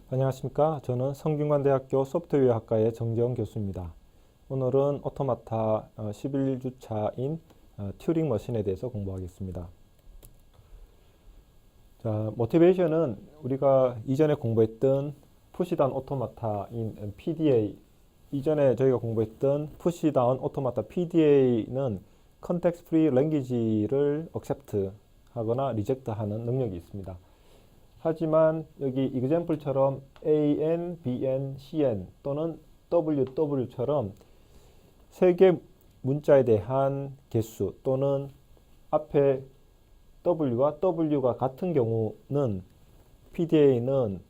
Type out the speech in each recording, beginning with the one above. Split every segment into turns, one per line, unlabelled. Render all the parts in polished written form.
안녕하십니까. 저는 성균관대학교 소프트웨어학과의 정재원 교수입니다. 오늘은 오토마타 11주차인 튜링 머신에 대해서 공부하겠습니다. 자, 모티베이션은 우리가 이전에 공부했던 푸시다운 오토마타인 PDA, 이전에 저희가 공부했던 푸시다운 오토마타 PDA는 컨텍스트 프리 랭귀지를 액셉트 하거나 리젝트 하는 능력이 있습니다. 하지만 여기 example처럼 AN, BN, CN 또는 WW처럼 세 개 문자에 대한 개수 또는 앞에 W와 W가 같은 경우는 PDA는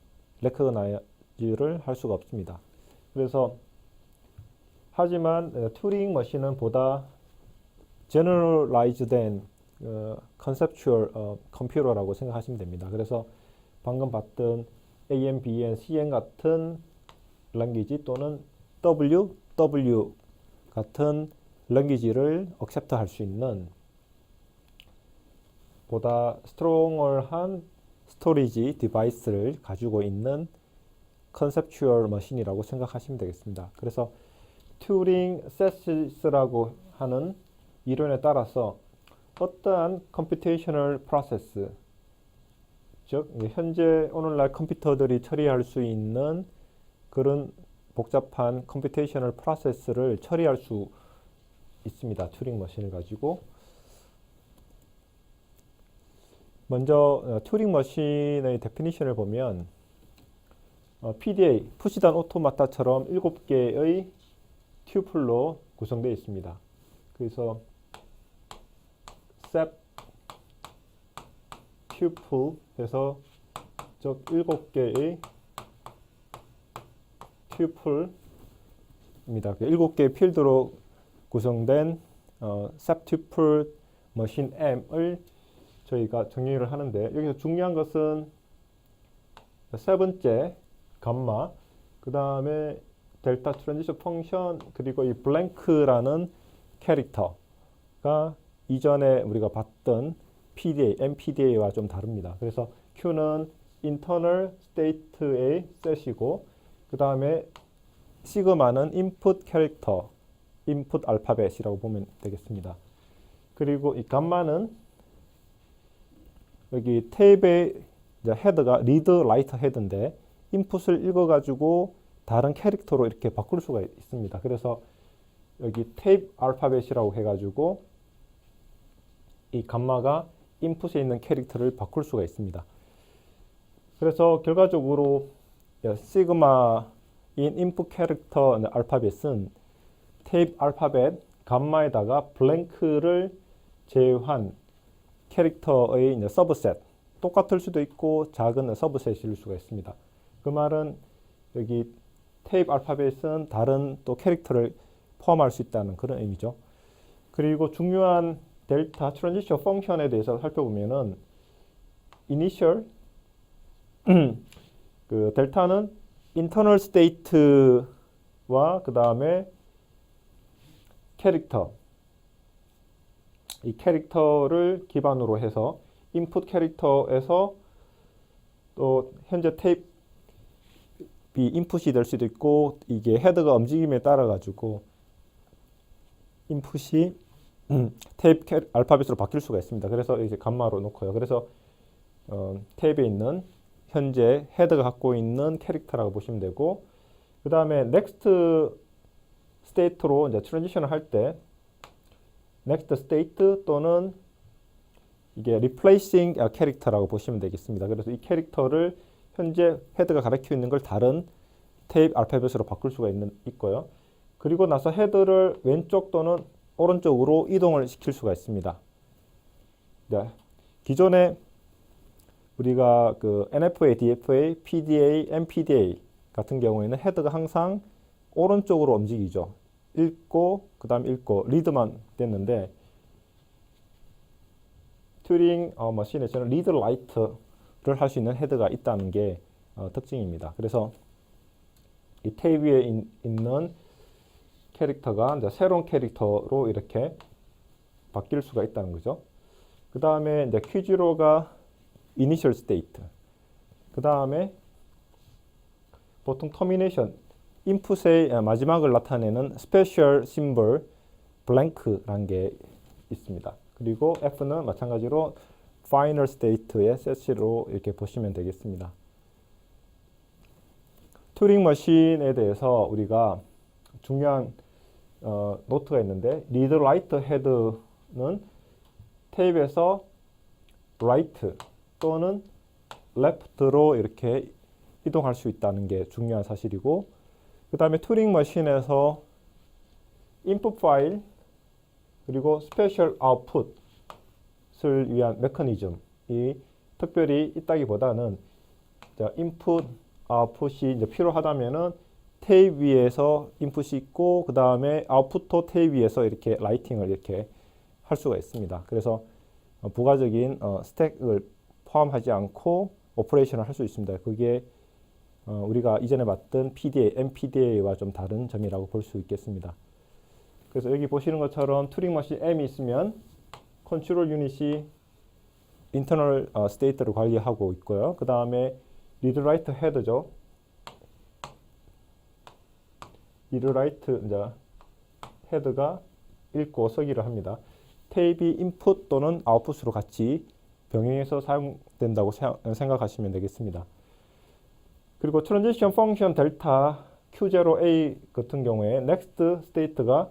recognize를 할 수가 없습니다. 그래서 하지만 튜링 머신은 보다 generalized than conceptual computer라고 생각하시면 됩니다. 그래서 방금 봤던 AN, BN, CN 같은 랭귀지 또는 W 같은 랭귀지를 accept 할 수 있는 보다 스트롱얼한 스토리지 디바이스를 가지고 있는 컨셉추얼 머신이라고 생각하시면 되겠습니다. 그래서 튜링 세시스라고 하는 이론에 따라서 어떠한 컴퓨테이셔널 프로세스, 즉 현재 오늘날 컴퓨터들이 처리할 수 있는 그런 복잡한 컴퓨테이셔널 프로세스를 처리할 수 있습니다. 튜링 머신을 가지고. 먼저 튜링 머신의 데피니션을 보면 PDA, 푸시다운 오토마타처럼 7개의 튜플로 구성되어 있습니다. 그래서 SEP 튜플 해서 즉 7개의 튜플입니다. 7개의 필드로 구성된 SEP 튜플 머신 M을 저희가 정리를 하는데, 여기서 중요한 것은 세 번째 감마, 그 다음에 델타 트랜지션 펑션, 그리고 이 블랭크라는 캐릭터가 이전에 우리가 봤던 PDA, MPDA와 좀 다릅니다. 그래서 Q는 internal state의 셋이고, 그 다음에 시그마는 input 캐릭터, input 알파벳이라고 보면 되겠습니다. 그리고 이 감마는 여기 탭의 헤드가 리드 라이트 헤드인데 인풋을 읽어가지고 다른 캐릭터로 이렇게 바꿀 수가 있습니다. 그래서 여기 탭 알파벳이라고 해가지고 이 감마가 인풋에 있는 캐릭터를 바꿀 수가 있습니다. 그래서 결과적으로 시그마인 인풋 캐릭터 알파벳은 탭 알파벳 감마에다가 블랭크를 제외한 캐릭터의 서브셋, 똑같을 수도 있고 작은 서브셋일 수가 있습니다. 그 말은 여기 탭 알파벳은 다른 또 캐릭터를 포함할 수 있다는 그런 의미죠. 그리고 중요한 델타 트랜지션 펑션에 대해서 살펴보면은 이니셜 그 델타는 인터널 스테이트와 그 다음에 캐릭터, 이 캐릭터를 기반으로 해서 인풋 캐릭터에서 또 현재 탭이 인풋이 될 수도 있고, 이게 헤드가 움직임에 따라 가지고 인풋이 탭 알파벳으로 바뀔 수가 있습니다. 그래서 이제 감마로 놓고요. 그래서 탭에 있는 현재 헤드가 갖고 있는 캐릭터라고 보시면 되고, 그 다음에 넥스트 스테이트로 이제 트랜지션을 할 때 next state 또는 이게 replacing 캐릭터라고 보시면 되겠습니다. 그래서 이 캐릭터를 현재 헤드가 가리키고 있는 걸 다른 탭 알파벳으로 바꿀 수가 있고요. 그리고 나서 헤드를 왼쪽 또는 오른쪽으로 이동을 시킬 수가 있습니다. 네. 기존에 우리가 그 NFA, DFA, PDA, MPDA 같은 경우에는 헤드가 항상 오른쪽으로 움직이죠. 읽고 그 다음 읽고 리드만 됐는데, 튜링 머신에서는 리드 라이트를 할 수 있는 헤드가 있다는 게 특징입니다. 그래서 이 탭 위에 있는 캐릭터가 이제 새로운 캐릭터로 이렇게 바뀔 수가 있다는 거죠. 그 다음에 이제 Q0가 initial state, 그 다음에 보통 터미네이션, 인풋의 마지막을 나타내는 스페셜 심볼 블랭크라는 게 있습니다. 그리고 F는 마찬가지로 파이널 스테이트의 셋으로 이렇게 보시면 되겠습니다. 튜링 머신에 대해서 우리가 중요한 노트가 있는데 리드 라이트 헤드는 테이프에서 라이트 또는 레프트로 이렇게 이동할 수 있다는 게 중요한 사실이고, 그 다음에 튜링 머신에서 인풋 파일 그리고 스페셜 아웃풋을 위한 메커니즘이 특별히 있다기보다는 인풋 아웃풋이 이제 필요하다면은 테이프 위에서 인풋이 있고 그 다음에 아웃풋도 테이프 위에서 이렇게 라이팅을 이렇게 할 수가 있습니다. 그래서 부가적인 스택을 포함하지 않고 오퍼레이션을 할 수 있습니다. 그게 우리가 이전에 봤던 PDA, MPDA와 좀 다른 점이라고 볼 수 있겠습니다. 그래서 여기 보시는 것처럼 튜링 머신 M이 있으면 컨트롤 유닛이 인터널 스테이트를 관리하고 있고요. 그 다음에 리드 라이트 헤드죠. 리드 라이트 헤드가 읽고 서기를 합니다. 테이프이 인풋 또는 아웃풋으로 같이 병행해서 사용된다고 생각하시면 되겠습니다. 그리고 트랜지션 펑션 델타 Q0A 같은 경우에 넥스트 스테이트가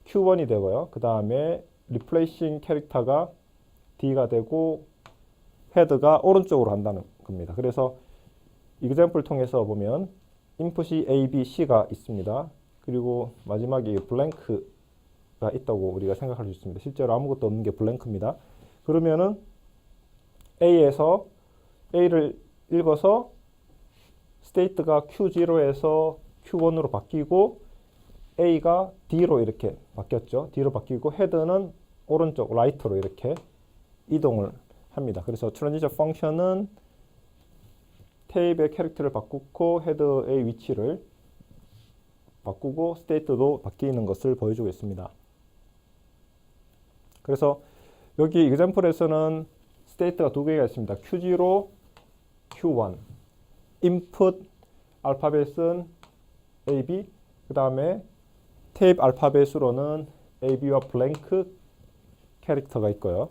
Q1이 되고요. 그 다음에 리플레이싱 캐릭터가 D가 되고 헤드가 오른쪽으로 한다는 겁니다. 그래서 이그젬플을 통해서 보면 인풋이 A, B, C가 있습니다. 그리고 마지막에 블랭크가 있다고 우리가 생각할 수 있습니다. 실제로 아무것도 없는 게 블랭크입니다. 그러면은 A에서 A를 읽어서 스테이트가 Q0에서 Q1으로 바뀌고 A가 D로 이렇게 바뀌었죠. D로 바뀌고 헤드는 오른쪽 라이트로 이렇게 이동을 합니다. 그래서 트랜지션 펑션은 테이프의 캐릭터를 바꾸고 헤드의 위치를 바꾸고 스테이트도 바뀌는 것을 보여주고 있습니다. 그래서 여기 example에서는 스테이트가 두 개가 있습니다. Q0, Q1. 인풋 알파벳은 AB, 그 다음에 테이프 알파벳으로는 AB와 블랭크 캐릭터가 있고요.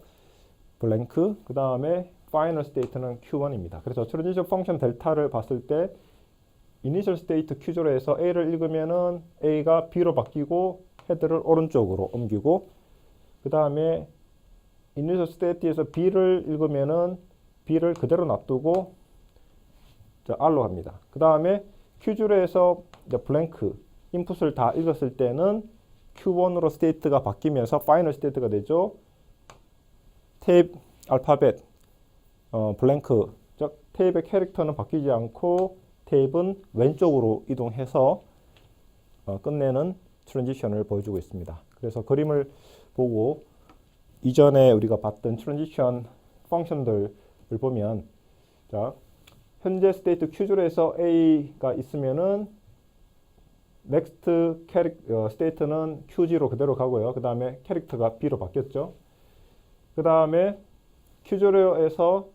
블랭크, 그 다음에 파이널 스테이트는 Q1입니다. 그래서 트랜지션 펑션 델타를 봤을 때 이니셜 스테이트 Q0에서 A를 읽으면은 A가 B로 바뀌고 헤드를 오른쪽으로 옮기고, 그 다음에 이니셜 스테이트에서 B를 읽으면은 B를 그대로 놔두고 R로 합니다. 그 다음에 Q0에서 블랭크 인풋을 다 읽었을 때는 Q1으로 스테이트가 바뀌면서 파이널 스테이트가 되죠. 테이프 알파벳 블랭크, 즉 테이프의 캐릭터는 바뀌지 않고 테이프는 왼쪽으로 이동해서 끝내는 트랜지션을 보여주고 있습니다. 그래서 그림을 보고 이전에 우리가 봤던 트랜지션 펑션들을 보면, 자, 현재 스테이트 Q0에서 A가 있으면은 넥스트 스테이트는 Q0 그대로 가고요. 그 다음에 캐릭터가 B로 바뀌었죠. 그 다음에 Q0에서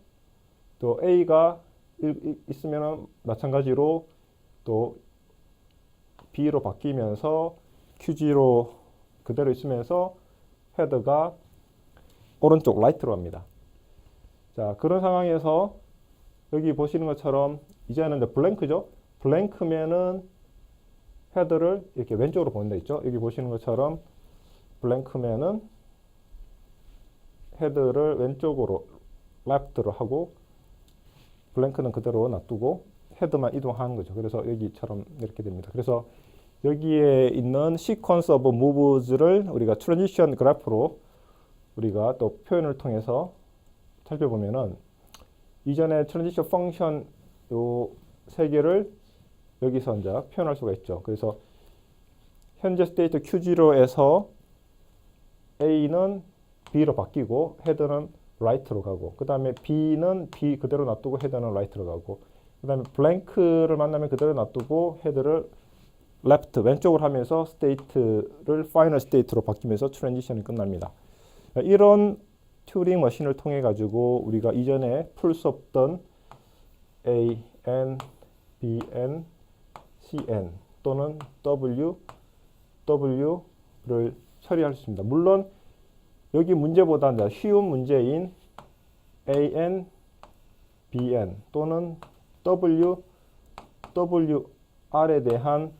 또 A가 있으면 마찬가지로 또 B로 바뀌면서 Q0 그대로 있으면서 헤드가 오른쪽 라이트로 합니다. 자, 그런 상황에서 여기 보시는 것처럼 이제는 블랭크죠. 블랭크면은 헤드를 이렇게 왼쪽으로 보낸다 있죠. 여기 보시는 것처럼 블랭크면은 헤드를 왼쪽으로 레프트로 하고 블랭크는 그대로 놔두고 헤드만 이동하는 거죠. 그래서 여기처럼 이렇게 됩니다. 그래서 여기에 있는 시퀀스 오브 무브즈를 우리가 트랜지션 그래프로 우리가 또 표현을 통해서 살펴보면은 이전에 트랜지션 펑션 요 세 개를 여기서 이제 표현할 수가 있죠. 그래서 현재 스테이트 Q0에서 A는 B로 바뀌고 헤드는 라이트로 가고, 그 다음에 B는 B 그대로 놔두고 헤드는 라이트로 가고, 그 다음에 블랭크를 만나면 그대로 놔두고 헤드를 레프트 왼쪽으로 하면서 스테이트를 파이널 스테이트로 바뀌면서 트랜지션이 끝납니다. 이런 튜링 머신을 통해 가지고 우리가 이전에 풀 수 없던 A, N, B, N, cn 또는 w를 처리할 수 있습니다. 물론 여기 문제보다 쉬운 문제인 an, bn 또는 wr에 대한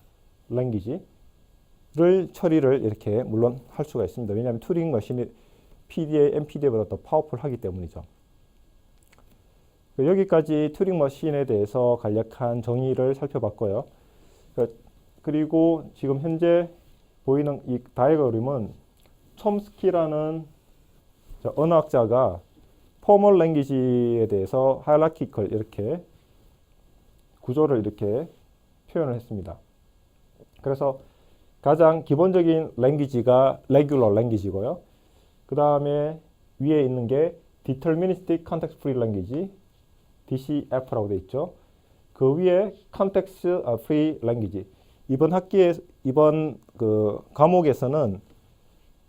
랭귀지를 처리를 이렇게 물론 할 수가 있습니다. 왜냐하면 튜링 머신이 PDA, MPDA보다 더 파워풀하기 때문이죠. 여기까지 튜링 머신에 대해서 간략한 정의를 살펴봤고요. 그리고 지금 현재 보이는 이 다이어그램은 촘스키라는 언어학자가 포멀 랭귀지에 대해서 하이라키컬 이렇게 구조를 이렇게 표현을 했습니다. 그래서 가장 기본적인 랭귀지가 레귤러 랭귀지고요. 그 다음에 위에 있는 게 Deterministic Context Free Language, DCF라고 되어 있죠. 그 위에 Context Free Language. 이번 그 과목에서는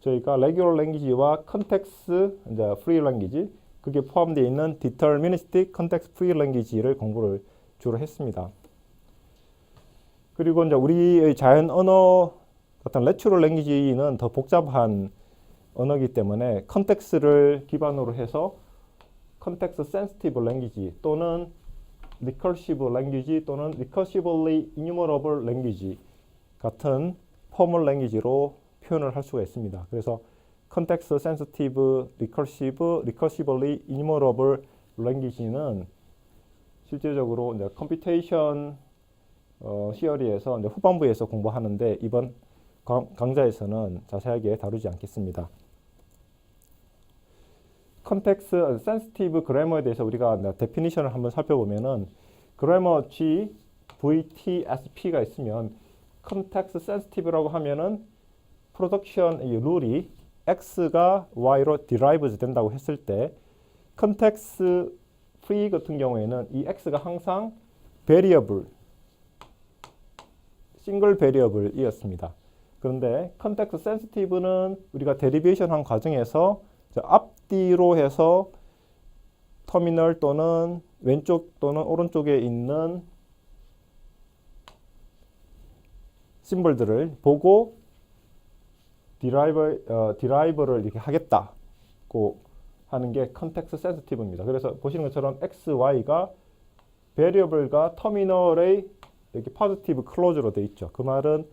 저희가 Regular Language와 Context Free Language, 그게 포함되어 있는 Deterministic Context Free Language를 공부를 주로 했습니다. 그리고 이제 우리의 자연 언어 같은 Natural Language는 더 복잡한 언어이기 때문에 컨텍스트를 기반으로 해서 Context Sensitive Language 또는 Recursive Language 또는 Recursively Enumerable Language 같은 Formal Language로 표현을 할 수가 있습니다. 그래서 Context Sensitive, Recursive, Recursively Enumerable Language는 실제적으로 이제 컴퓨테이션 시어리에서 이제 후반부에서 공부하는데 이번 강좌에서는 자세하게 다루지 않겠습니다. 컨텍스트 센시티브 그래머에 대해서 우리가 데피니션을 한번 살펴보면은 그래머 G, VTSP가 있으면 컨텍스트 센시티브라고 하면은 프로덕션 이 룰이 X가 Y로 derive 된다고 했을 때 컨텍스트 프리 같은 경우에는 이 X가 항상 variable, 싱글 베리어블이었습니다. 그런데 컨텍스트 센시티브는 우리가 데리베이션 한 과정에서 앞뒤로 해서 터미널 또는 왼쪽 또는 오른쪽에 있는 심벌들을 보고 디라이버를 이렇게 하겠다고 하는 게 컨텍스트 센시티브입니다. 그래서 보시는 것처럼 X, Y가 베리어블과 터미널의 이렇게 포지티브 클로즈로 되어 있죠. 그 말은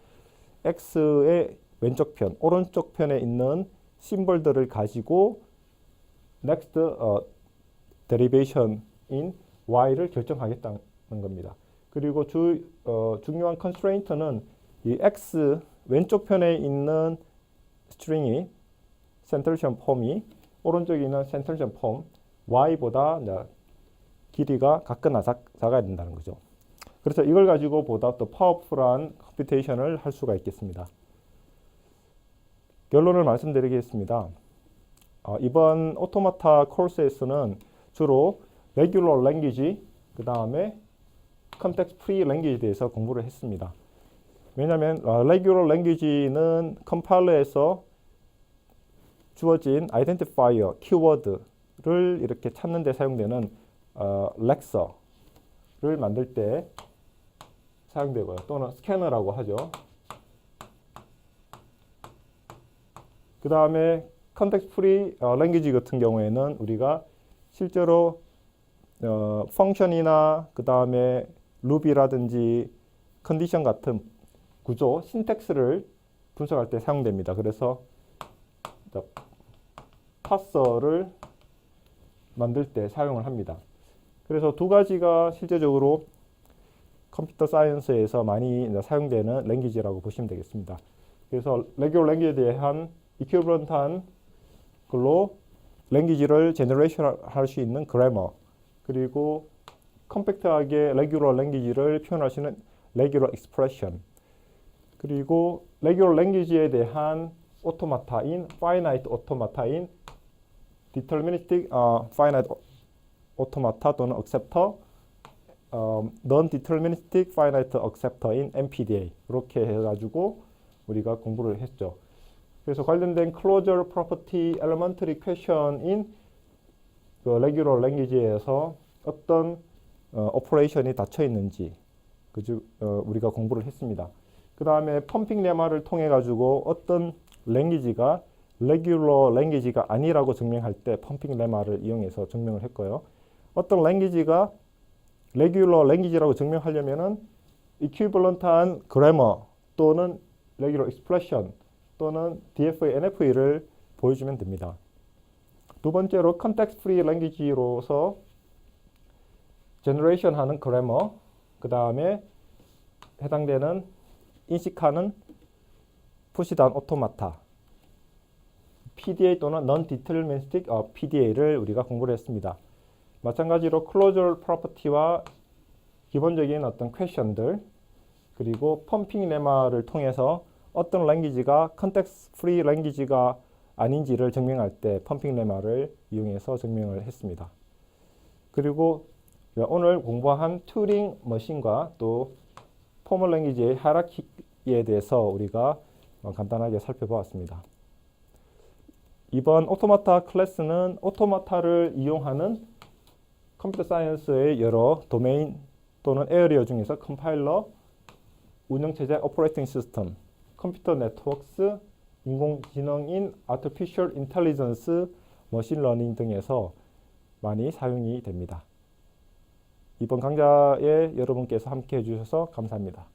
X의 왼쪽 편, 오른쪽 편에 있는 심벌들을 가지고 next derivation인 Y를 결정하겠다는 겁니다. 그리고 중요한 constraint는 이 X 왼쪽 편에 있는 스트링이 센터리션 폼이 오른쪽에 있는 센터리션 폼 Y보다 길이가 같거나 작아야 된다는 거죠. 그래서 이걸 가지고 보다 더 파워풀한 컴퓨테이션을 할 수가 있겠습니다. 결론을 말씀드리겠습니다. 이번 오토마타 코र्स에서는 주로 Regular Language, 그 다음에 Context Free Language에 대해서 공부를 했습니다. 왜냐하면 Regular Language는 컴파일러에서 주어진 아이덴티파이어, 키워드를 이렇게 찾는 데 사용되는 렉서를 만들 때 사용되고요. 또는 스캐너라고 하죠. 그 다음에 컨텍스트 프리 랭귀지 같은 경우에는 우리가 실제로 펑션이나 그 다음에 루비라든지 컨디션 같은 구조, 신텍스를 분석할 때 사용됩니다. 그래서 파서를 만들 때 사용을 합니다. 그래서 두 가지가 실제적으로 컴퓨터 사이언스에서 많이 사용되는 랭귀지라고 보시면 되겠습니다. 그래서 레귤러 랭귀지에 대한 이퀴벌런트한 걸로 랭귀지를 제너레이션 할 수 있는 그래머, 그리고 컴팩트하게 레귤러 랭귀지를 표현할 수 있는 레귤러 익스프레션, 그리고 레귤러 랭귀지에 대한 오토마타인 파이나이트 오토마타인 디터미니스틱 파이나이트 오토마타 또는 acceptor, non-deterministic finite acceptor인 MPDA 이렇게 해가지고 우리가 공부를 했죠. 그래서 관련된 closure property elementary question인 그 regular language에서 어떤 오퍼레이션이 닫혀 있는지, 우리가 공부를 했습니다. 그 다음에 펌핑 레마를 통해 가지고 어떤 랭귀지가 레귤러 랭귀지가 아니라고 증명할 때 펌핑 레마를 이용해서 증명을 했고요. 어떤 랭귀지가 레귤러 랭귀지라고 증명하려면은 이퀴벌런트한 그래머 또는 레귤러 익스프레션 또는 DFA, NFA를 보여주면 됩니다. 두 번째로 컨텍스트 프리 랭귀지로서 제너레이션 하는 그래머, 그 다음에 해당되는 인식하는 푸시다운 오토마타, PDA 또는 Non-Deterministic PDA를 우리가 공부를 했습니다. 마찬가지로 클로저 프로퍼티와 기본적인 어떤 퀘션들, 그리고 펌핑 레마를 통해서 어떤 랭귀지가 컨텍스트 프리 랭귀지가 아닌지를 증명할 때 펌핑 레마를 이용해서 증명을 했습니다. 그리고 오늘 공부한 튜링 머신과 또 포멀 랭귀지의 하이라키에 대해서 우리가 간단하게 살펴보았습니다. 이번 오토마타 클래스는 오토마타를 이용하는 컴퓨터 사이언스의 여러 도메인 또는 에어리어 중에서 컴파일러, 운영체제, 오퍼레이팅 시스템, 컴퓨터 네트워크스, 인공지능인 아티피셜 인텔리전스, 머신러닝 등에서 많이 사용이 됩니다. 이번 강좌에 여러분께서 함께 해주셔서 감사합니다.